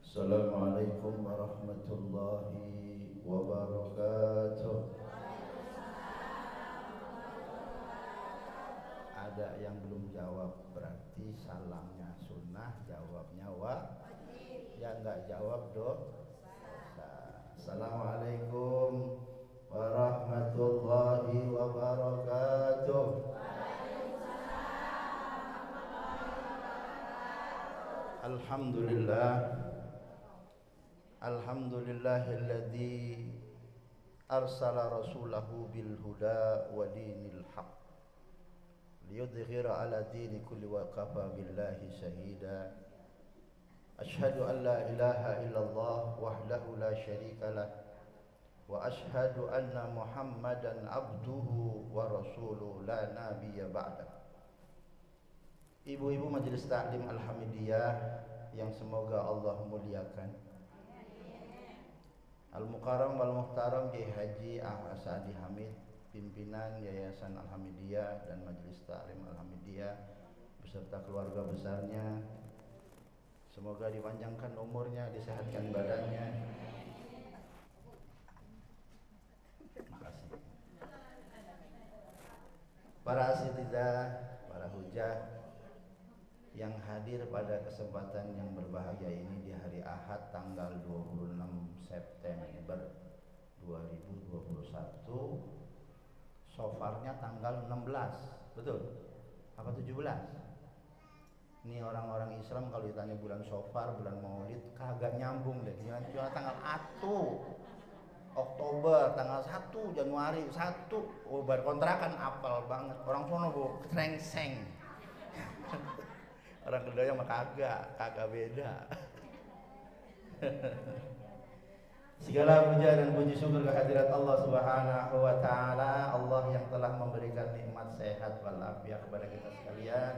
Assalamualaikum warahmatullahi wabarakatuh. Ada yang belum jawab, berarti salamnya sunnah, jawabnya wajib. Yang nggak jawab dosa. Assalamualaikum warahmatullahi wabarakatuh. Alhamdulillah. Alhamdulillahilladzi arsala rasulahu bil huda wa dinil haq liyudhhira ala dini kulli wa kafa billahi shahida. Ashhadu an la ilaha illallah wahdahu la syarika lah wa ashhadu anna Muhammadan abduhu wa rasuluhu la nabiyya ba'da. Ibu-ibu Majelis Taklim Al-Hamidiyah yang semoga Allah muliakan, Al-Mukarram wal Muhtaram Kiai Haji Ahmad Sa'di Hamid, pimpinan Yayasan Al-Hamidiyah dan Majelis Taklim Al-Hamidiyah beserta keluarga besarnya, semoga dipanjangkan umurnya, disehatkan badannya. Makasih. Para asitidah, para hujah yang hadir pada kesempatan yang berbahagia ini di hari Ahad tanggal 26 September 2021. Sofarnya tanggal 16, betul? Apa 17? Ini orang-orang Islam kalau ditanya bulan Sofar, bulan Maulid, kagak nyambung deh. Cuma tanggal 1 Oktober, tanggal 1 Januari 1. Oh, berkontrakan apal banget. Orang sono bu, kerengseng. Orang kedua mah kagak beda. Segala puja dan puji syukur kehadirat Allah Subhanahu wa taala, Allah yang telah memberikan nikmat sehat walafiat kepada kita sekalian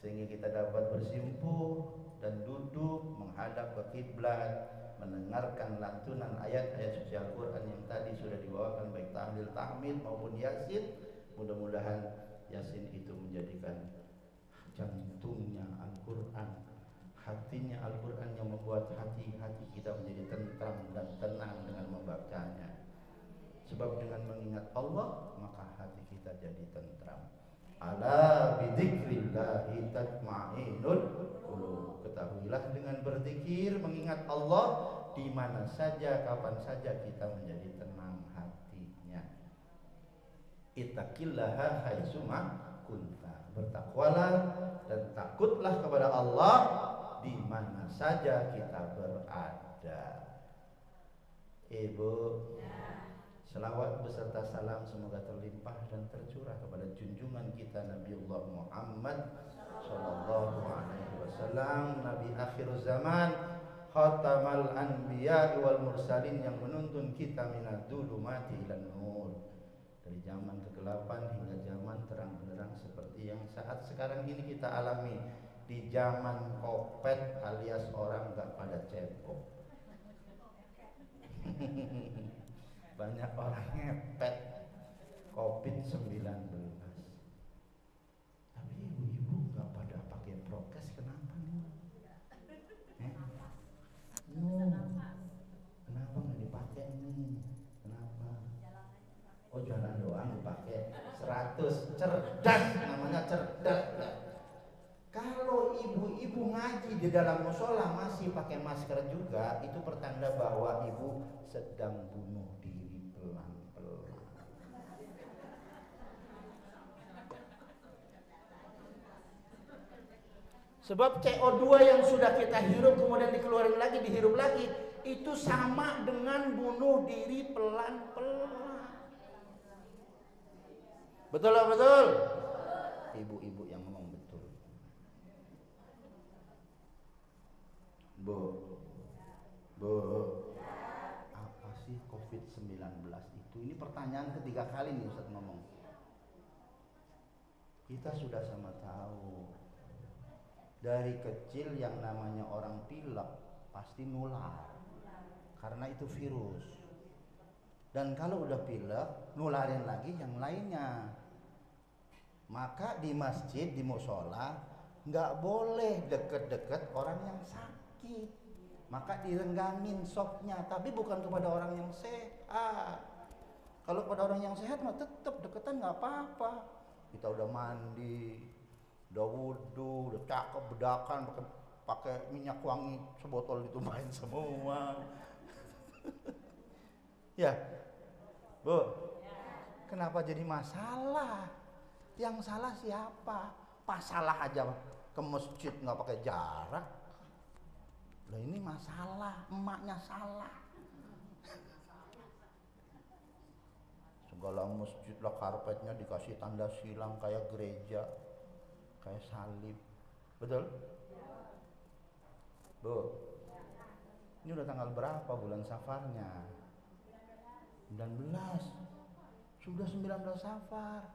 sehingga kita dapat bersimpuh dan duduk menghadap ke kiblat, mendengarkan lantunan ayat-ayat suci Al-Qur'an yang tadi sudah dibawakan baik tahlil, tahmid maupun yasin. Mudah-mudahan yasin itu menjadikan jantungnya Al-Quran, hatinya Al-Quran yang membuat hati-hati kita menjadi tentram dan tenang dengan membacanya. Sebab dengan mengingat Allah maka hati kita jadi tentram. Ala bidzikrillahi tatma'innul qulub. Ketahuilah dengan berzikir, mengingat Allah, di mana saja kapan saja kita menjadi tenang hatinya. Ittaqillaha haitsuma kunta. Bertakwalah dan takutlah kepada Allah di mana saja kita berada. Ibu, selawat beserta salam semoga terlimpah dan tercurah kepada junjungan kita Nabiullah Muhammad sallallahu alaihi wasallam, nabi akhir zaman, khatamal anbiya wal mursalin, yang menuntun kita minad dzulumati ilan nur, dari zaman kegelapan hingga zaman terang benderang seperti yang saat sekarang ini kita alami, di zaman Covid alias orang nggak pada cebok. Banyak orang ngepet Covid-19. Tapi ibu-ibu nggak pada pakai prokes, kenapa nih? Kenapa nggak dipakai nih? Kenapa? Oh, jalan doang dipakai 100. Cerdas, namanya cerdas. Kalau ibu-ibu ngaji di dalam musola masih pakai masker juga, itu pertanda bahwa ibu sedang bunuh diri pelan-pelan. Sebab CO2 yang sudah kita hirup kemudian dikeluarin lagi, dihirup lagi, itu sama dengan bunuh diri pelan-pelan. Betul lah, betul? Ibu-ibu yang ngomong betul. Bu, apa sih COVID-19 itu? Ini pertanyaan ketiga kali nih Ustaz ngomong. Kita sudah sama tahu, dari kecil yang namanya orang pilek pasti nular, karena itu virus. Dan kalau udah pilek, nularin lagi yang lainnya. Maka di masjid, di musola, nggak boleh deket-deket orang yang sakit. maka direnggangin sopnya, tapi bukan kepada orang yang sehat. Kalau kepada orang yang sehat mah tetap deketan nggak apa-apa. Kita udah mandi, udah wudu, udah cakep bedakan, pakai minyak wangi sebotol ditumpahin semua. Ya, Bu. Kenapa jadi masalah? Yang salah siapa? Pasalah aja ke masjid nggak pakai jarak. Lah ini masalah, emaknya salah. Segala masjid lah karpetnya dikasih tanda silang kayak gereja, kayak salib. Betul? Bu, ini udah tanggal berapa bulan Safarnya? 19. Sudah 19 Safar.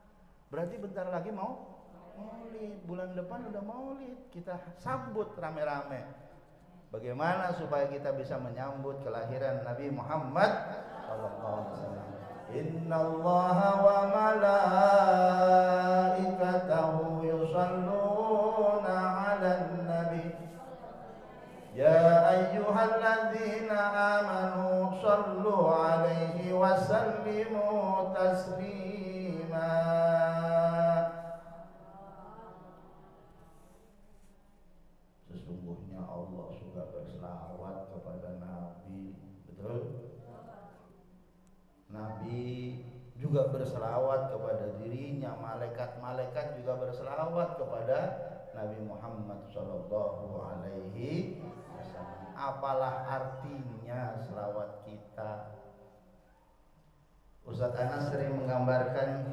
Berarti bentar lagi mau Maulid. Bulan depan udah Maulid. Kita sambut rame-rame. Bagaimana supaya kita bisa menyambut kelahiran Nabi Muhammad sallallahu alaihi wasallam? Innallaha wa malaikatahu yusalluna 'alan nabi. Ya ayyuhalladzina amanu sallu 'alaihi wa sallimu taslima. Sesungguhnya Allah suka berselawat kepada Nabi. Betul? Nabi juga berselawat kepada dirinya, malaikat-malaikat juga berselawat kepada Nabi Muhammad sallallahu alaihi wasallam. Apalah artinya selawat kita? Ustaz Anas sering menggambarkan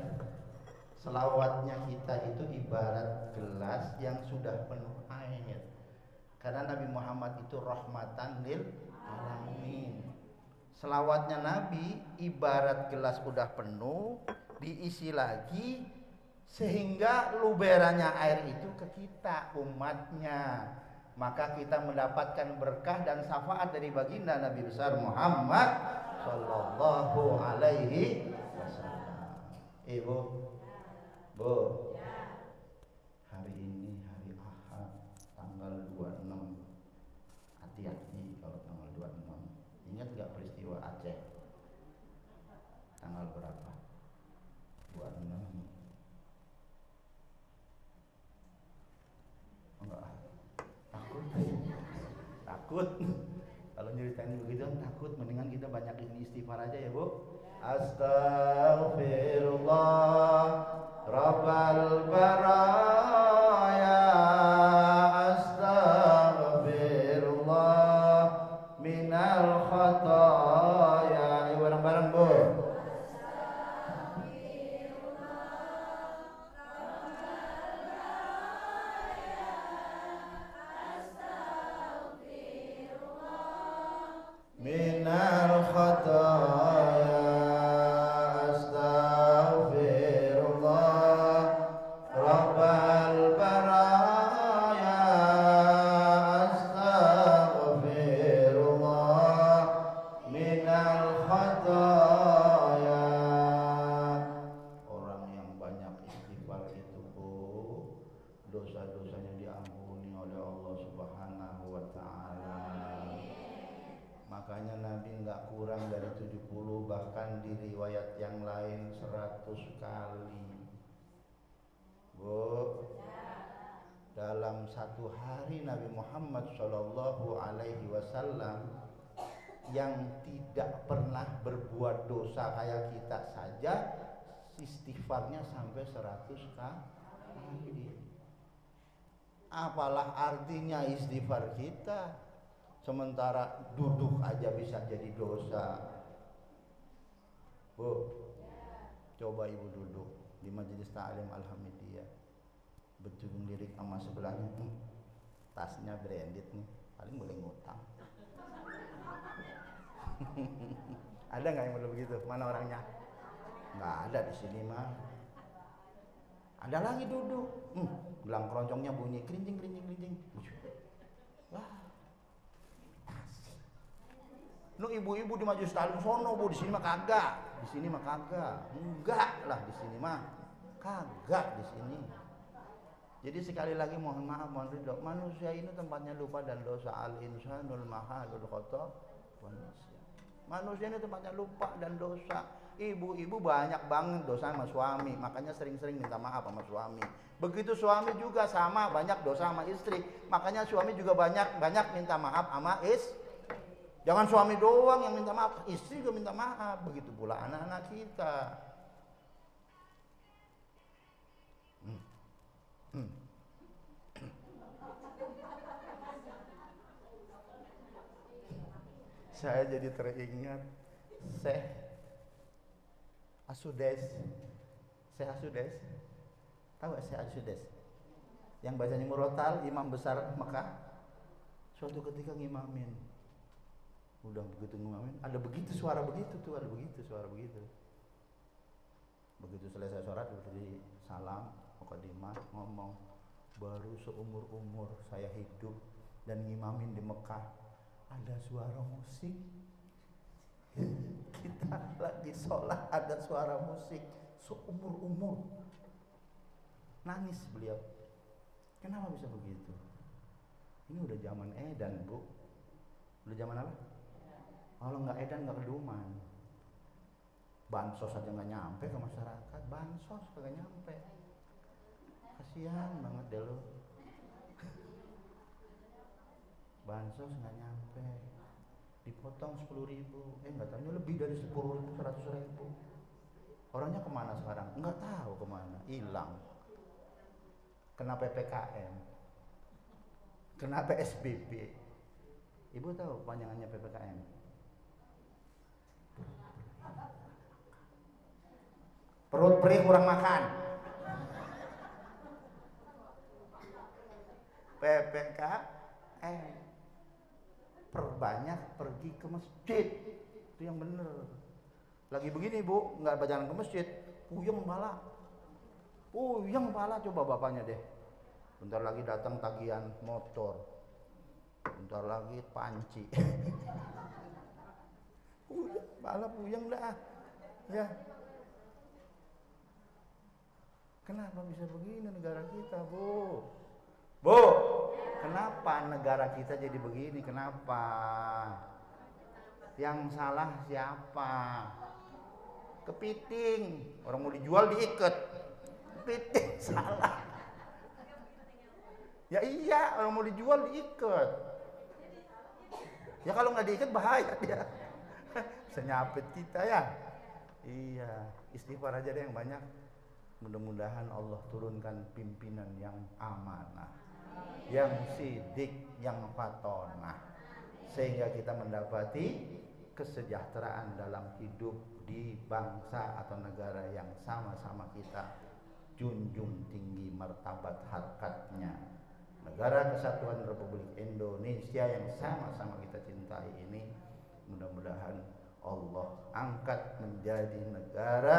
selawatnya kita itu ibarat gelas yang sudah penuh air. Karena Nabi Muhammad itu rahmatan lil alamin. Selawatnya Nabi ibarat gelas udah penuh, diisi lagi sehingga luberannya air itu ke kita umatnya. Maka kita mendapatkan berkah dan syafaat dari baginda Nabi besar Muhammad sallallahu alaihi wasallam. Ibu, Bu, hari ini hari Ahad tanggal 26. Hati-hati kalau tanggal 26. Ingat gak peristiwa Aceh? Tanggal berapa? 26. Enggak. Takut. Kalau nyeritain begitu takut, mendingan kita banyakin istighfar aja ya, Bu. Astaghfirullah Rabbal baraya, astaghfirullah minal khataya. Ayo bareng-bareng, Bu. Minal khataya, astaghfirullah Rabbal baraya, astaghfirullah minal khataya. Orang yang banyak istighfar itu, Bu, dosa-dosanya diampuni oleh Allah Subhanahu wa ta'ala. Makanya Nabi nggak kurang dari 70, bahkan di riwayat yang lain 100 kali. Bu, dalam satu hari Nabi Muhammad Shallallahu Alaihi Wasallam yang tidak pernah berbuat dosa kayak kita saja, istighfarnya sampai 100 kali. Apalah artinya istighfar kita? Sementara duduk aja bisa jadi dosa. Bu, coba ibu duduk di majelis ta'lim Al-Hamidiyah, berjumpa lirik sama sebelahnya, tasnya branded nih, paling boleh ngutang. Ada nggak yang perlu begitu? Mana orangnya? Nggak ada di sini mah. Ada lagi duduk, gelang keroncongnya bunyi kerinjing kerinjing kerinjing. Wah. Nu ibu-ibu di majelis ta'lim sono, Bu, di sini mah kagak. Di sini mah kagak. Enggak lah, di sini mah kagak di sini. Jadi sekali lagi mohon maaf, mohon ridho. Manusia ini tempatnya lupa dan dosa. Al insanul mahalul khata manusia. Manusia ini tempatnya lupa dan dosa. Ibu-ibu banyak banget dosa sama suami, makanya sering-sering minta maaf sama suami. Begitu suami juga sama, banyak dosa sama istri, makanya suami juga banyak minta maaf sama istri. Jangan suami doang yang minta maaf, istri juga minta maaf. Begitu pula anak-anak kita. Saya jadi teringat Syekh Asudes. Syekh Asudes. Tahu gak Syekh Asudes? Yang bacanya murotal, imam besar Mekah. Suatu ketika ngimamin. Udah begitu ngimamin, ada begitu suara begitu tuh, ada begitu suara begitu. Begitu selesai sholat, berdiri salam, mukadimah, ngomong, baru seumur-umur saya hidup dan ngimamin di Mekah ada suara musik. Kita lagi sholat ada suara musik, seumur-umur. Nangis beliau. Kenapa bisa begitu? Ini udah zaman edan, Bu. Udah zaman apa? Kalau nggak edan nggak keduman. Bansos aja nggak nyampe ke masyarakat, bansos kagak nyampe. Kasihan banget deh lo. Bansos nggak nyampe, dipotong 10.000, nggak tahu lebih dari 10.000, 100.000. Orangnya kemana sekarang? Nggak tahu kemana, hilang. Kena PPKM, kena PSBB. Ibu tahu panjangannya PPKM? Perut perih kurang makan. PPKM, perbanyak pergi ke masjid. Itu yang bener. Lagi begini Bu, nggak berjalan ke masjid, puyeng malah. Puyeng pala, coba bapaknya deh. Bentar lagi datang tagihan motor, bentar lagi panci. Puyeng pala, puyeng dah. Ya. Kenapa bisa begini negara kita, Bu? Bu, kenapa negara kita jadi begini? Kenapa? Yang salah siapa? Kepiting, orang mau dijual diikat. Kepiting salah. Ya iya, orang mau dijual diikat. Ya kalau nggak diikat bahaya dia. Senyapit kita ya. Iya, istighfar aja deh yang banyak. Mudah-mudahan Allah turunkan pimpinan yang amanah, yang sidik, yang fatonah, sehingga kita mendapati kesejahteraan dalam hidup di bangsa atau negara yang sama-sama kita junjung tinggi martabat harkatnya. Negara Kesatuan Republik Indonesia yang sama-sama kita cintai ini, mudah-mudahan Allah angkat menjadi negara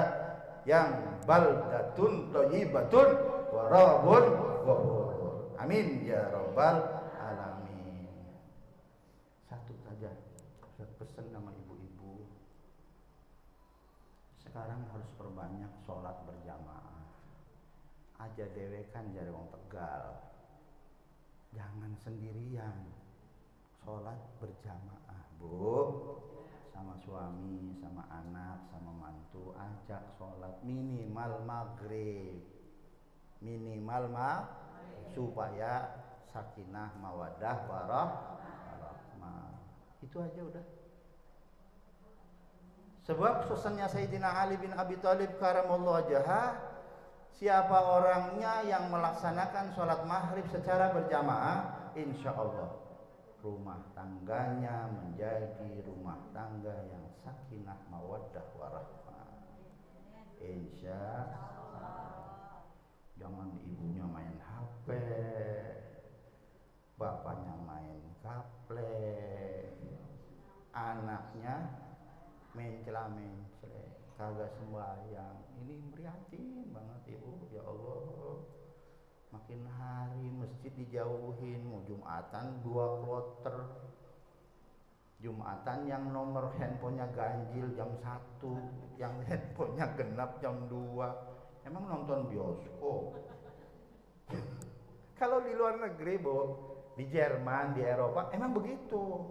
yang baldatun thayyibatun wa rabbun ghafur. Amin ya rabbal alamin. Satu saja saya pesan sama ibu-ibu, sekarang harus perbanyak sholat berjamaah. Aja dewekan jare wong Tegal, jangan sendirian. Sholat berjamaah, Bu, sama suami, sama anak, sama mantu, ajak sholat minimal maghrib, supaya sakinah mawaddah warahmah. Itu aja udah. Sebab pesannya Sayyidina Ali bin Abi Thalib karamallahu wajhah, siapa orangnya yang melaksanakan sholat maghrib secara berjamaah, insya Allah rumah tangganya menjadi rumah tangga yang sakinah mawaddah warahmah. Insya Allah. Jangan ibunya main HP, bapaknya main gaple, anaknya mencela-mencela, kagak sembahyang. Ini prihatin banget ibu, ya Allah. Makin hari masjid dijauhin, mau Jumatan 2 kloter, Jumatan yang nomor handphonenya ganjil jam 1, yang handphonenya genap jam 2. Emang nonton bioskop? Kalau di luar negeri, Bu, di Jerman, di Eropa, emang begitu.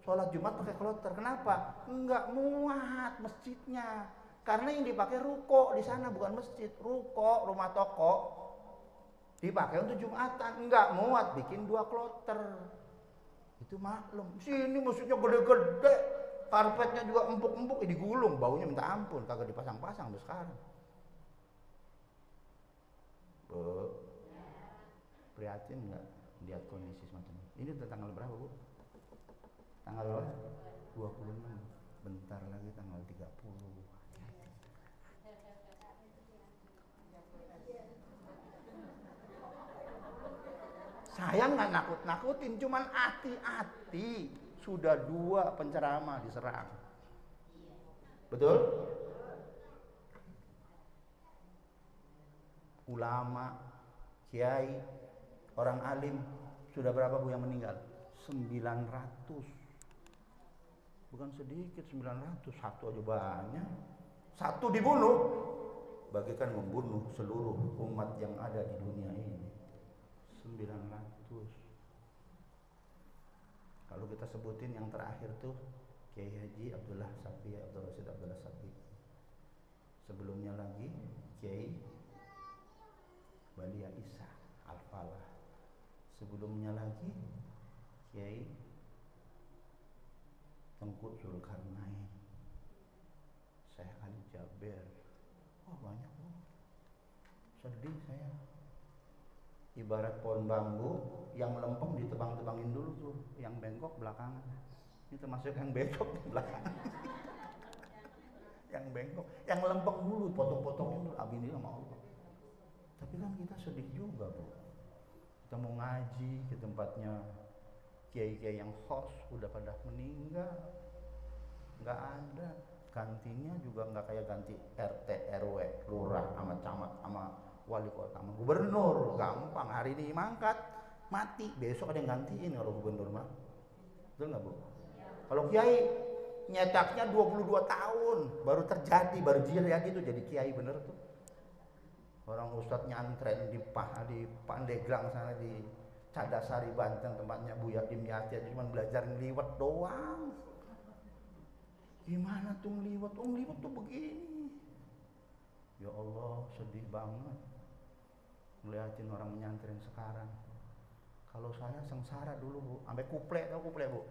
Sholat Jumat pakai kloter. Kenapa? Enggak muat masjidnya. Karena yang dipakai ruko di sana, bukan masjid. Ruko, rumah toko, dipakai untuk Jumatan. Enggak muat, bikin 2 kloter. Itu maklum. Sini masjidnya gede-gede, karpetnya juga empuk-empuk, digulung, baunya minta ampun, kagak dipasang-pasang sampai sekarang. Bu, prihatin nggak lihat kondisi semacam ini? Ini udah tanggal berapa, Bu? Tanggal berapa? 26. Bentar lagi tanggal 30. Saya nggak nakut-nakutin, cuman hati-hati. Sudah 2 penceramah diserang. Betul? Ulama, kiai, orang alim, sudah berapa, Bu, yang meninggal? 900. Bukan sedikit, 900. Satu aja banyak. Satu dibunuh, bagaikan membunuh seluruh umat yang ada di dunia ini. 900. Kalau kita sebutin yang terakhir tuh Kiai Haji Abdullah Sapi, Abdul Rasid Abdullah Sapi. Sebelumnya lagi Kiai Balia Isa Al-Falah. Sebelumnya lagi Kiai Tengku Zulkarnain, Syekh Ali Jaber. Oh, banyak, Bu. Sedih saya. Ibarat pohon bambu yang melempem ditebang-tebangin dulu tuh, yang bengkok belakangan. Ini termasuk yang bengkok di belakang. Yang bengkok, yang lempeng dulu, potong-potongin dulu. Abini sama Allah. Tapi kan kita sedih juga, Bu. Kita mau ngaji ke tempatnya kiai-kiai yang host udah pada meninggal, nggak ada. Gantinya juga nggak kayak ganti RT, RW, lurah, sama camat, sama wali kota, sama gubernur. Gampang, hari ini mangkat, mati, besok ada yang gantiin kalau gubernur mah. Betul nggak, Bu? Kalau kiai nyetaknya 22 tahun baru terjadi, baru jilya gitu jadi kiai bener tuh. Orang ustadz nyantren di Pandeglang sana, di Cadasari Banten, tempatnya Buya Dimyati, cuma belajar ngeliwet doang. Gimana tuh ngeliwet? Oh, ngeliwet tuh begini. Ya Allah, sedih banget ngeliatin orang menyantren sekarang. Kalau saya sengsara dulu, Bu, sampai kuple, tau kuple, Bu?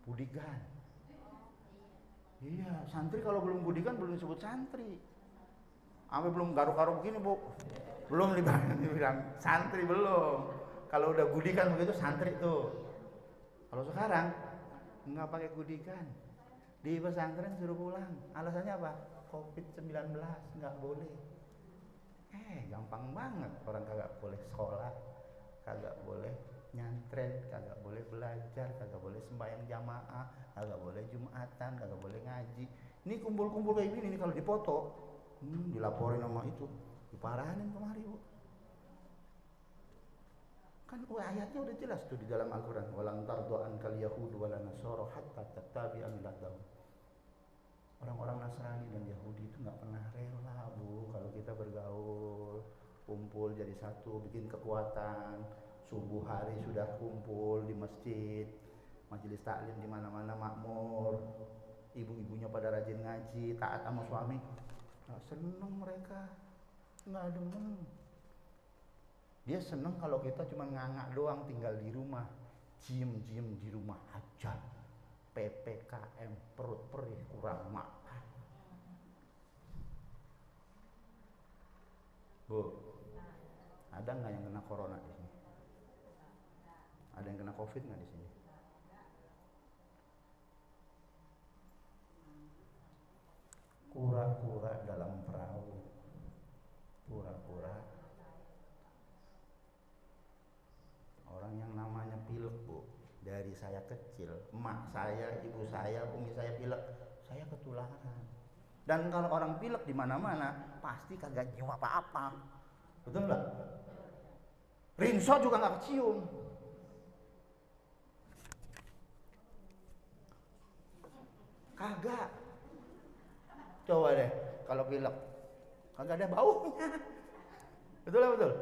Budigan. Iya, santri kalau belum budigan belum disebut santri. Sampai belum garuk-garuk begini, Bu, belum dibilang santri, belum. Kalau udah gudikan begitu santri tuh. Kalau sekarang nggak pakai gudikan, di pesantren suruh pulang. Alasannya apa? COVID-19, nggak boleh. Gampang banget. Orang kagak boleh sekolah, kagak boleh nyantren, kagak boleh belajar, kagak boleh sembahyang jamaah, kagak boleh jumatan, kagak boleh ngaji. Ini kumpul-kumpul kayak gini nih, kalau dipoto dilaporin sama itu, diparahin kemari, Bu. Kan ayatnya udah jelas tuh di dalam Al-Quran, walang tardo ankal yahud wala nasara hatta tattabi'a millatahum. Orang-orang Nasrani dan Yahudi itu nggak pernah rela, Bu, kalau kita bergaul, kumpul jadi satu, bikin kekuatan. Subuh hari sudah kumpul di masjid, majelis taklim di mana-mana makmur, ibu-ibunya pada rajin ngaji, taat sama suami. Nggak seneng mereka, nggak demen. Dia seneng kalau kita cuma ngangak doang, tinggal di rumah, diem-diem di rumah aja. PPKM, perut perih, kurang makan. Bu, ada nggak yang kena corona di sini? Ada yang kena COVID nggak di sini? Kura-kura dalam perahu, kura-kura. Orang yang namanya pilek, Bu, dari saya kecil, emak saya, ibu saya, umi saya pilek, saya ketularan. Dan kalau orang pilek di mana-mana pasti kagak nyium apa-apa, betul nggak? Rinso juga nggak kecium. Kagak. Coba deh, kalau pilek kagak ada baunya. Betul lah, betul.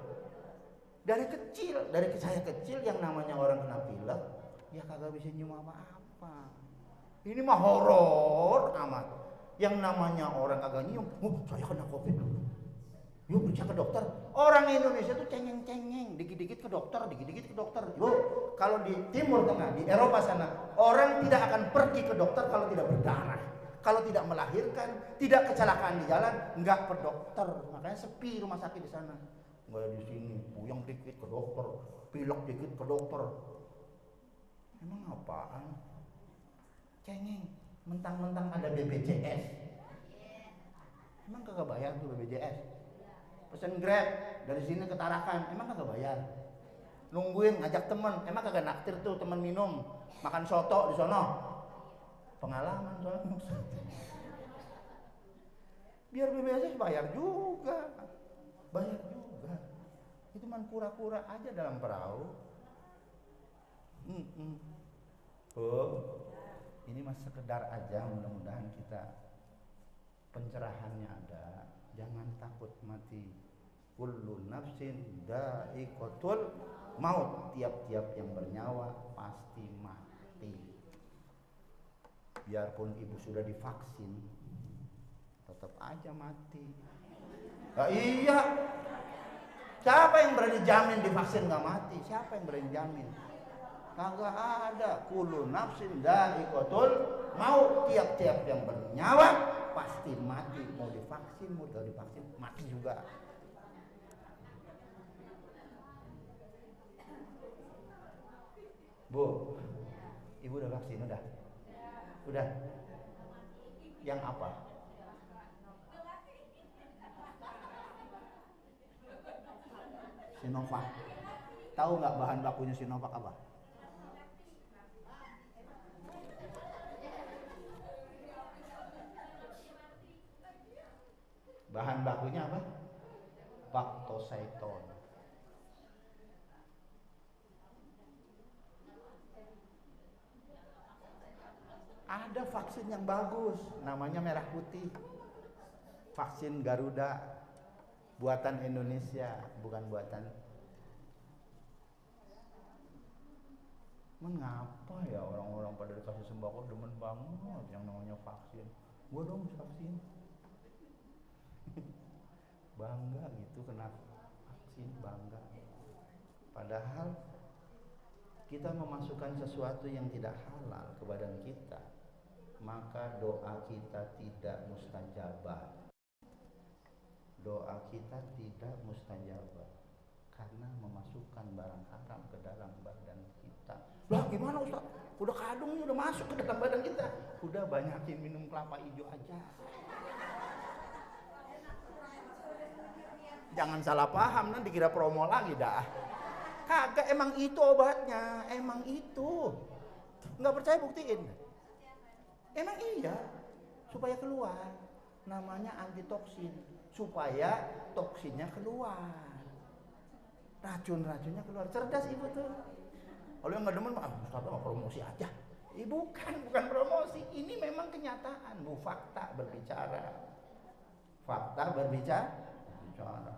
Dari saya kecil yang namanya orang kena pilek, ya kagak bisa nyium apa-apa. Ini mah horor amat. Yang namanya orang kagak nyium, saya kena COVID dulu. Yuk periksa ke dokter. Orang Indonesia tuh cengeng-cengeng, dikit-dikit ke dokter, dikit-dikit ke dokter. Yuk, kalau di Timur Tengah, di Eropa sana, orang tidak akan pergi ke dokter kalau tidak berdarah. Kalau tidak melahirkan, tidak kecelakaan di jalan, enggak ke dokter. Makanya sepi rumah sakit di sana. Enggak di sini, puyeng dikit ke dokter, pilek dikit ke dokter. Emang apaan? Cengeng, mentang-mentang ada BPJS. Emang kagak bayar tuh BPJS? Pesen Grab dari sini ke Tarakan, emang kagak bayar? Nungguin ngajak temen, emang kagak naktir tuh temen minum, makan soto di sono? Pengalaman soalnya. Biar BPJS bayar juga. Itu man kura-kura aja dalam perahu. Ini mas sekedar aja, mudah-mudahan kita pencerahannya ada. Jangan takut mati. Kullu nafsin dha'iqatul maut. Tiap-tiap yang bernyawa pasti mati. Biarpun ibu sudah divaksin, tetap aja mati. Nah, iya. Siapa yang berani jamin divaksin nggak mati? Siapa yang berani jamin? Kagak ada. Kullu nafsin dha'iqatul maut. Tiap-tiap yang bernyawa pasti mati. Mau divaksin, mau tidak divaksin, mati juga. Bu, ibu udah vaksin? Udah? Yang apa? Sinovac. Tahu nggak bahan bakunya Sinovac apa? Bahan bakunya apa? Bactoseton. Ada vaksin yang bagus, namanya merah putih. Vaksin Garuda, buatan Indonesia, bukan buatan. Mengapa ya orang-orang pada dikasih sembako demen banget yang namanya vaksin? Gua dong vaksin. Bangga gitu kena vaksin, bangga. Padahal kita memasukkan sesuatu yang tidak halal ke badan kita, maka doa kita tidak mustajabah. Doa kita tidak mustajabah karena memasukkan barang haram ke dalam badan kita. Lah gimana Ustaz? Udah kadungnya udah masuk ke dalam badan kita. Udah banyakin minum kelapa hijau aja. Jangan salah paham, nanti kira promo lagi dah. Kagak, emang itu obatnya, emang itu. Nggak percaya buktiin. Emang iya, supaya keluar. Namanya antitoksin, supaya toksinnya keluar. Racun-racunnya keluar. Cerdas ibu tuh. Kalau yang nggak demen, Ustaz promosi aja. Bukan promosi. Ini memang kenyataan, bu, fakta berbicara. Fakta berbicara.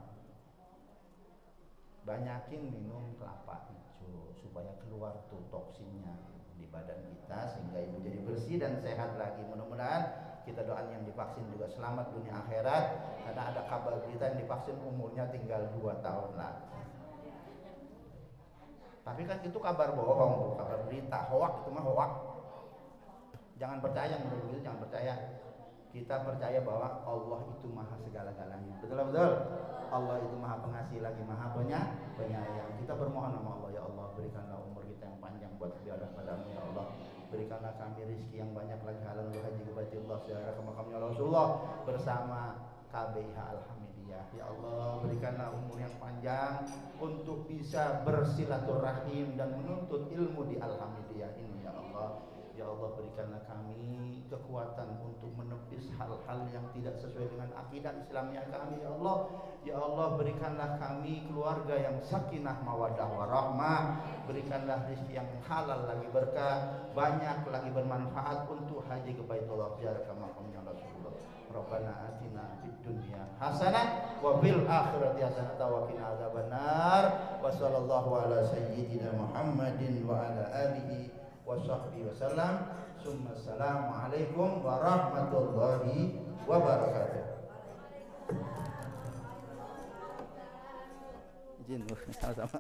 Banyakin minum kelapa hijau supaya keluar tuh toksinnya di badan kita sehingga ibu jadi bersih dan sehat lagi. Mudah-mudahan kita doain yang divaksin juga selamat dunia akhirat, karena ada kabar berita yang divaksin umurnya tinggal 2 tahun lagi. Tapi kan itu kabar bohong, kabar berita, hoak, itu mah hoak. Jangan percaya, menurut begitu jangan percaya. Kita percaya bahwa Allah itu maha segala-galanya. Betul? Allah itu maha pengasih lagi maha penyayang. Kita bermohon sama Allah, ya Allah berikanlah umur kita yang panjang buat beribadah padamu ya Allah. Berikanlah kami rezeki yang banyak lagi halal haji ke Baitullah ziarah ke makamnya Rasulullah bersama KBIH Alhamdulillah. Ya Allah berikanlah umur yang panjang untuk bisa bersilaturahim dan menuntut ilmu di Alhamdulillah ini ya Allah. Ya Allah berikanlah kami kekuatan untuk menepis hal-hal yang tidak sesuai dengan akidah Islamnya kami ya Allah. Ya Allah berikanlah kami keluarga yang sakinah mawaddah warahmah. Berikanlah rezeki yang halal lagi berkah, banyak lagi bermanfaat untuk haji ke Baitullah ziarah ke makamnya Rasulullah. Rabbana atina fid dunya hasanah wa fil akhirati hasanah wa qina adzabannar. Wa sallallahu ala sayyidina Muhammadin wa ala alihi wa sahbihi wasallam. Summa assalamu alaikum warahmatullahi wabarakatuh. Izin sama-sama.